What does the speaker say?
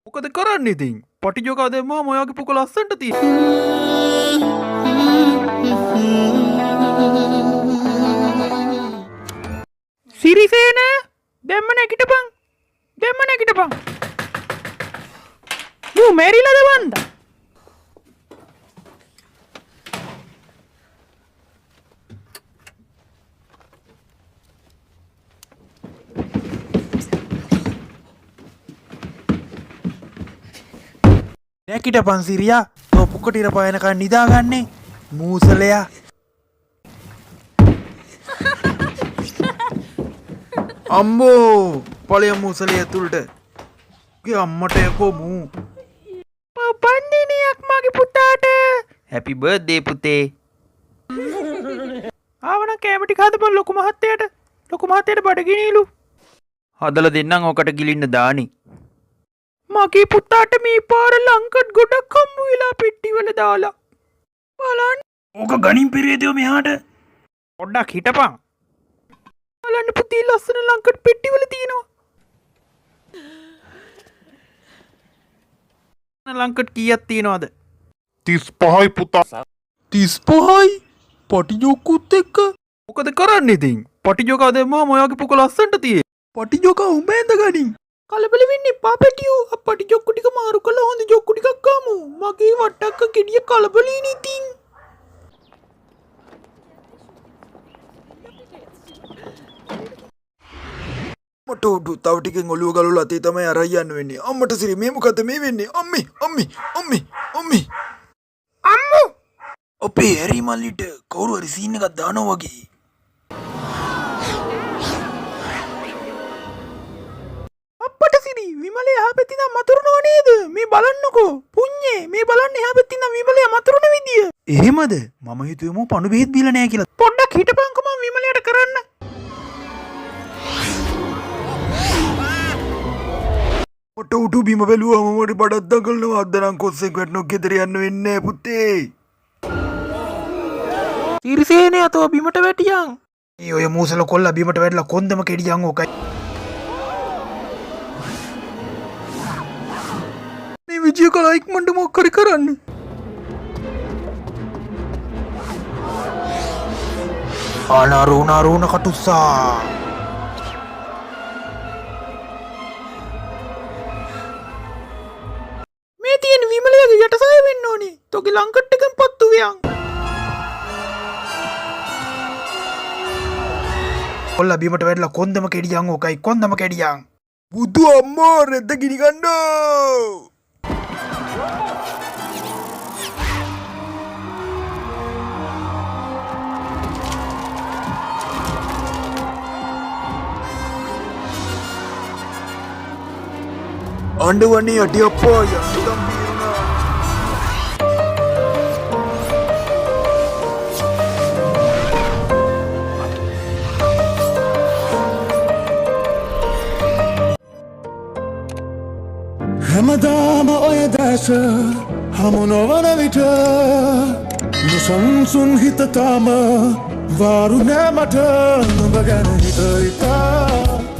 මොකද කරන්නේ ඉතින්? පටිජෝකා දෙම්මම ඔයාගේ පුක ලස්සන්ට තියෙනවා. සිරිසේන දෙම්ම නැගිටපන්. දෙම්ම නැගිටපන්. මූ මෙරිලාද වන්දා? නැකිටපන් සිරියා. තෝ පුකට ඉර පායනකන් නිදාගන්නේ මූසලයා. අම්මෝ පළය මූසලය ඇතුළට. ගේ අම්මට යකෝ මූ. පන්දිනයක් මගේ පුතාට. හැපි බර්ත්ඩේ පුතේ. ආවනම් කෑම ටික හදපන් ලොකු මහත්තයාට. ලොකු මහත්තයාට බඩගිනිලු. හදලා දෙන්නම් ඔකට ගිලින්න දානි. මගේ පුතාට මේ පාර ලංකඩ් ගොඩක් හම්බු වෙලා පෙට්ටිවල දාලා. බලන්න. ඕක ගණින් පිරේදියෝ මෙහාට. පොඩ්ඩක් හිටපන්. බලන්න පුතේ ලස්සන ලංකඩ් පෙට්ටිවල තියෙනවා. ලංකඩ් කීයක් තියෙනවද? 35යි පුතා. 35යි? පටිජෝකුත් එක්ක. මොකද කරන්නේ ඉතින්? පටිජෝකා දෙම්මම ඔයාගේ පුක ලස්සන්ට තියෙන්නේ. පටිජෝකා උඹ ඇඳ ගනින්. කලබල වෙන්න එපා පැටියෝ. අපට ජොක්කු ටික මාරු කළා හොඳ ජොක්කු ටිකක් ගමු. මගේ වට්ටක්ක ගෙඩිය කලබලින් ඉතින්. මට උඩු තව ටිකෙන් ඔළුව ගලවලා අතේ තමයි අරන් යන්න වෙන්නේ. අම්මට සිරි මේ මොකද මේ වෙන්නේ? අම්මේ අම්මේ අම්මේ අම්මේ. අම්මෝ අපේ හැරි මල්ලිට කවුරු හරි සීන් එකක් දානවා වගේ. අපට සිරි විමලේ එහා පැත්තේ නම් මතුරුනව නේද? මේ බලන්නකෝ. පුඤ්ඤේ මේ බලන්න එහා පැත්තේ නම් විමලේ මතුරුන විදිය. එහෙමද? මම හිතුවේ මෝ පණු බෙහෙත් බීලා නැහැ කියලා. පොඩ්ඩක් හිටපන්කෝ මම විමලයට කරන්න. මට උඩු බිම බැලුවම මට බඩක් දඟලනවා. අද නම් කොස්සෙක් වැටෙනොත් ගෙදර යන්න වෙන්නේ නැහැ පුතේ. සිරිසේනේ අතෝ බිමට වැටියන්. මේ ඔය මූසල කොල්ලා බිමට වැටලා කොන්දම කෙඩියන් ඕකයි. මේ විජය කලා ඉක්මනට මොකක් හරි කරන්න. අනරුණ කටුස්සා. මේ තියෙන විමලයාගේ යටසාය වෙන්න ඕනේ. තෝගේ ලංකට් එකෙන් පත්තු වියන්. කොල්ලා බිමට වැටලා කොන්දම කෙඩියන් ඕකයි. කොන්දම කෙඩියන්. බුදු අම්මෝ රෙද්ද ගිනි ගන්නෝ. අඬවන්නේ අඩි අප්පා යන්න ගම්බීරුණා. හැමදාම ඔය දැස හමු නොවන විට නොසන්සුන් හිත තාම වාරු නෑ මට නුඹ ගැන හිත හිතා